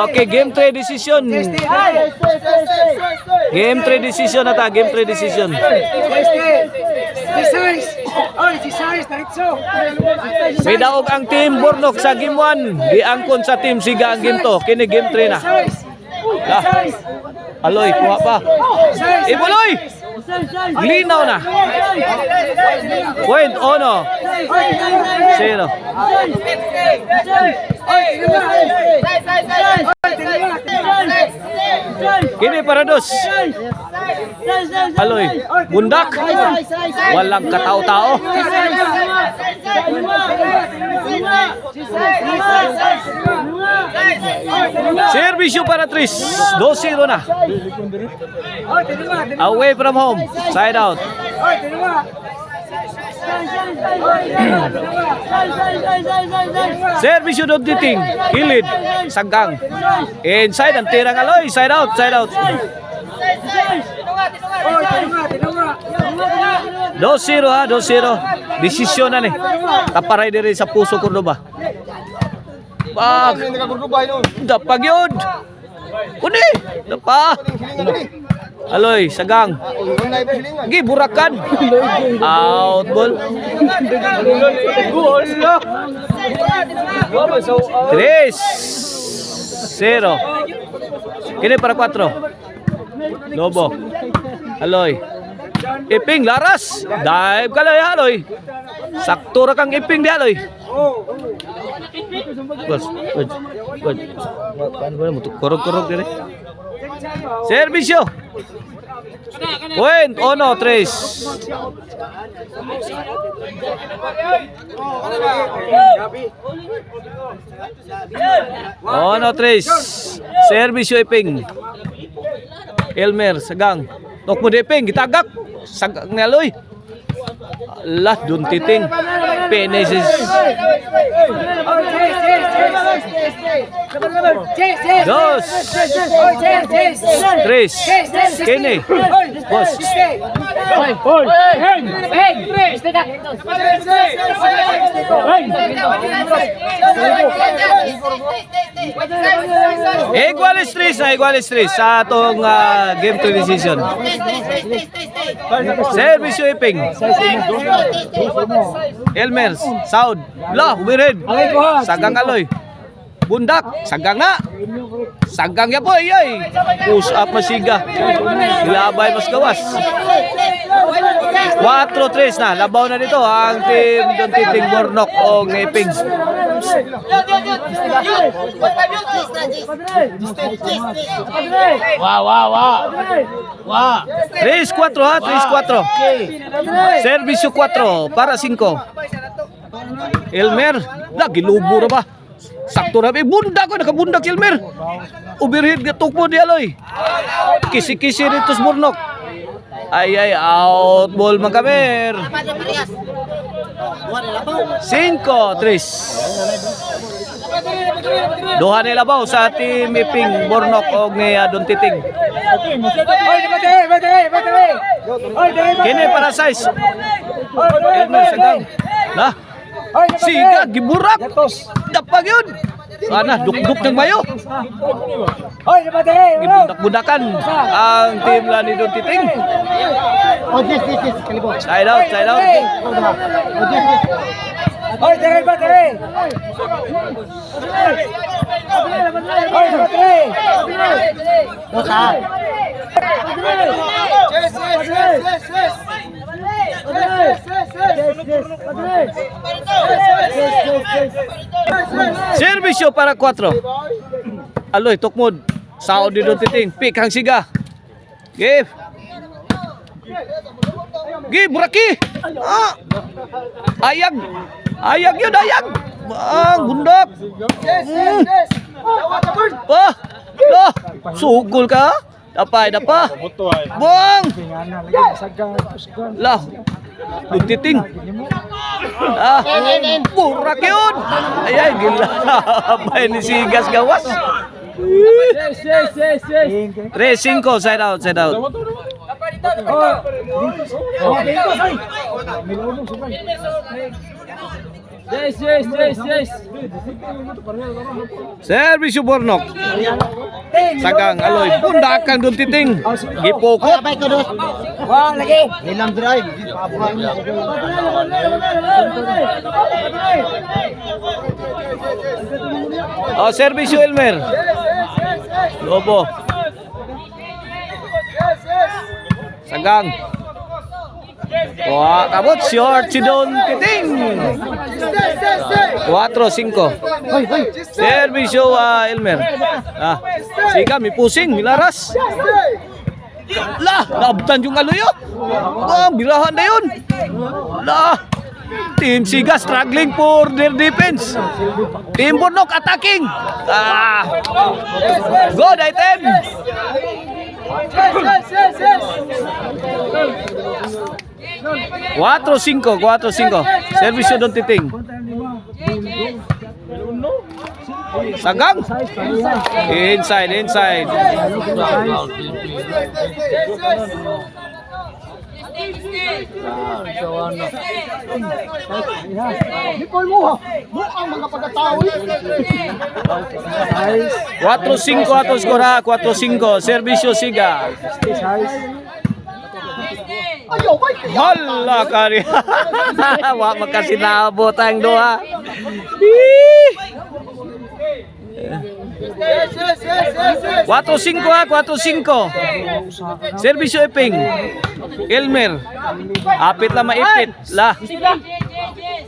Okay, game 3 decision. Game 3 decision na ta, game 3 decision. Bidaog ang team Burnok sa game 1, giangkon sa team Siga ang game 2. Kini game 3 na. Lah. Aloy, kuha pa. Ibuloy! Linaw na. Point ono. 0. Kini para dos. Aloy, bundak. Walang katao-tao. Servisyo para Tris. 2-0 na. Away from home. Side out. Servisyo dog diting. Kilid. Sanggang. Inside ang tirang Aloy. Side out. Side out. 2-0 ha. 2-0. Desisyon na ni. Taparay diri sa Puso Cordoba. Pag. Dapag yun. Uni. Dapa. Aloy, sagang. Gi, burakan. Out ball. 3-0. Kini para 4. Lobo. Aloy. Iping, laras. Dive ka lang, Aloy. Sakto ra kang iping di, Aloy. Bos, bos. Paano ba mo? Korog-korog diri. Servisyo. Point, ono, 3. Ono, 3. Servisyo iping. Elmer, sagang. Tok mo di iping, gitagak. Sagang ni Aloy. Lah, dun titing. Penesis. Dos. 3. Kini. Bos. Igualis 3 na, igualis 3 sa atong game 2 decision. Servisyo iping. Elmer, Saud. Lah, umirid. Sagang Aloy. Bundak, sagang na. Sagang ya po, iyay. Push up masiga. Ilabay mas gawas. 4-3 na. Labaw na dito ang team Don Titing Burnok o Ngiping. Wow. 3-4 ha, 3-4. Servisyo 4 para 5. Elmer, lagi lubo na ba? Sakto na ba? Bundak ko, nakabundak Elmer. Overhead gatok mo di Aloy. Kisi-kisi rito sa Burnok. Ay, out ball Mangkamer. 5-3. Duha nila baw sa team Iping Burnok o ni Don Titing. Kini para size. Elmer sagang. Lah. Siga giburak. Dapag yun. Sana duk-duk ng mayo. Gibudak-budakan ang team la ni Don Titing. Side out, side out. Hoy, tere, ba tere. Hoy, ba tere. Dosa. Servisyo para 4. Aloy, tukmod. Saod ni Don Titing. Pick ang siga. Give. Give, buraki. Ayag. Ayag yun, ayag. Bundak. Pa. Sugol ka. Dapay, dapa. Buang. Lah. Don Titing. Burak yun. Ay, gila. Abay ni Sigas gawas. 3-5, side out, side out. Servisyo Bornok. Sagang aloy. Bundakan doon titing. Gipokot. Abay ko dos. Wah, lagi. Nilam drive. Oh, servisyo Elmer. Lobo. Sagang. Wah, kabut short si Don Titing. 4-5. Servisyo Elmer. Siga may pusing, milaras. Lah, naabtan yung aloy yun. Birahan na yun. Lah. Team Siga struggling for their defense. Team Bornok attacking. Good item. 4-5. Servisyo Don Titing. Sagang. Inside. Hipol mo. Mukhang mga pagkatao. 4-5 ato skora. 4-5. Servisyo Siga. Ayaw, bay. Hala kari. Wa makasinabot ang duha. 4-5. Servisyo Eping. Elmer. Apit lang maipit. Lah.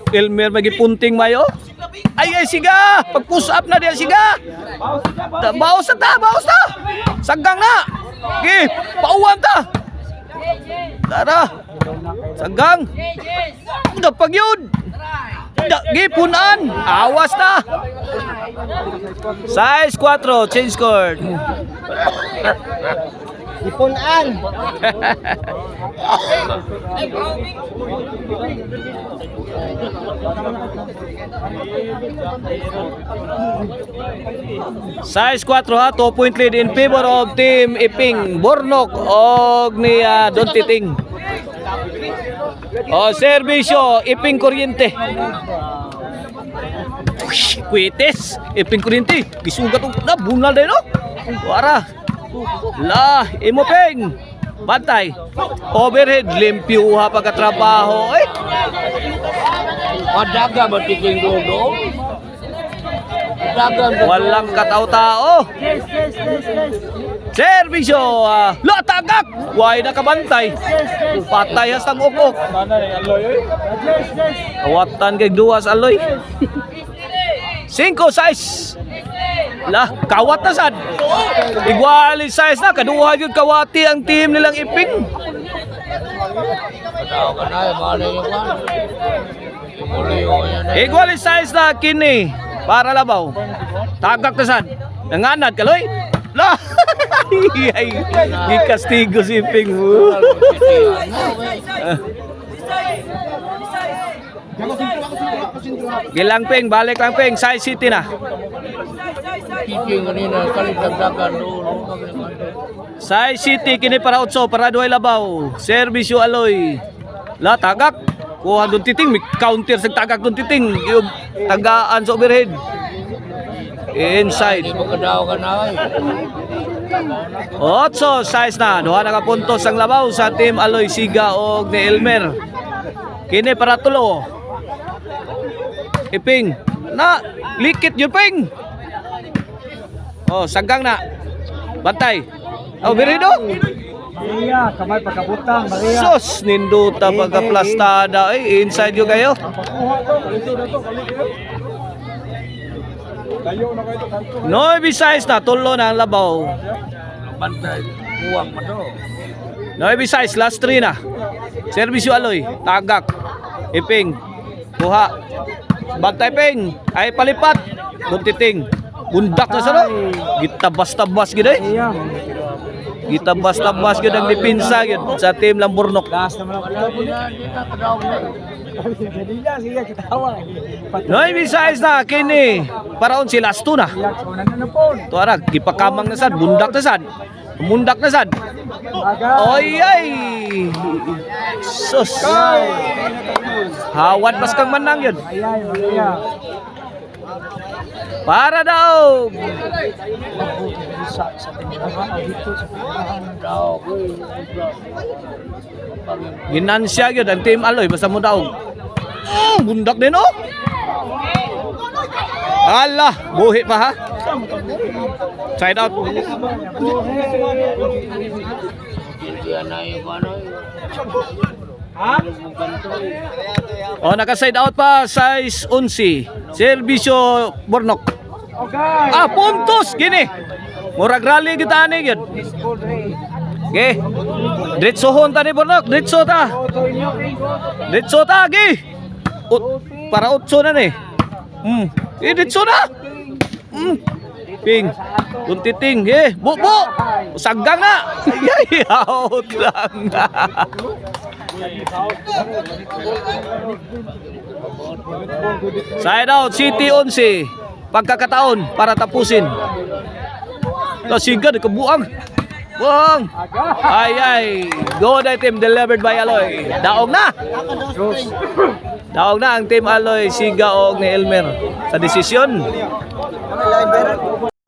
Elmer magipunting mayo. Ay Siga. Pag-push up na diya Siga. Bawas ta. Sagang na. Okay, pauwan ta. Tara. Sagang. Dapag yun. Gipunan. Awas na. Size 4. Change court. Ipunan. Size 4 ha. 2-point lead in favor of Team Iping Bornok og ni Don Titing. Servisyo Iping Kuryente. Kuites Iping Kuryente. Gisugat na bunal din no. Wara. Lah, imopeng. Bantay. Overhead limpyo ha pagkatrabaho. Padaga ba tiking dodo? Walang kataw-tao. Servisyo. La tagak. Way nakabantay. Patay hastang ukok. Kawatan kay duwas aloy. 5 size. Lah, kawat na sad. Iguali size na. Kaduha yun kawati ang team nilang Iping. Iguali size na kini. Para labaw. Tagak na sad. Nanganad kaloy. Lah. Ay, gikastigo si Iping. Gilang Ping, balik lang Ping. Size City na. Size City kini para 8 para duay labaw. Servisyo aloy. La tagak. Kuha Don Titing, may counter sa tagak Don Titing. Yung tagaan sa overhead. Inside. 8 size na. Duha na ka puntos ang labaw sa team Aloy Siga og ni Elmer. Kini para tulo. Iping. Na, likit yun Ping. Sagang na. Bantay. Birido. Maria, kamay pagkabutang, Maria. Sus, ninduta pagkaplastada. Ay, inside yun kayo. Noy size na, tulo na ang labaw. Noy size, last 3 na. Servisyo Aloy, tagak. Iping. Kuha. Bantay Ping. Ay palipat. Don Titing. Bundak na sa no. Gitabas-tabas gid eh. Gitabas-tabas gid ang dipinsa gid sa team Lambornok. Last naman Noy size na kini. Paraon si last 2 na. Tuara gipakamang na sad, bundak na sad. Mundak na sad. Agay. Oy ay. Sus. Hawad pas kang manang yun. Ayay, Maria. Para daw. Sa tindahan dito sa tindahan daw. Ginansya yun ang Team Aloy basta mo daw. Bundak din oh. Ala, buhi pa ha. Side out. Ha? Oh, naka-side out pa size 11. Servisyo Bornok. Okay. Ah, puntos gini. Murag rally kita ani gyud. Okay. Diretsohon ta ni Bornok, diretso ta. Diretso ta gi. Para utso na ni. Diretso na. Ping. Tuntiting, bu. Saggang na. Ay, out lang. Side out, City 11. Pagkakataon para tapusin. Siga di kebuang. Buang. Ay. Go na team delivered by Aloy. Daog na. Daog na ang team Aloy, Siga og ni Elmer sa desisyon.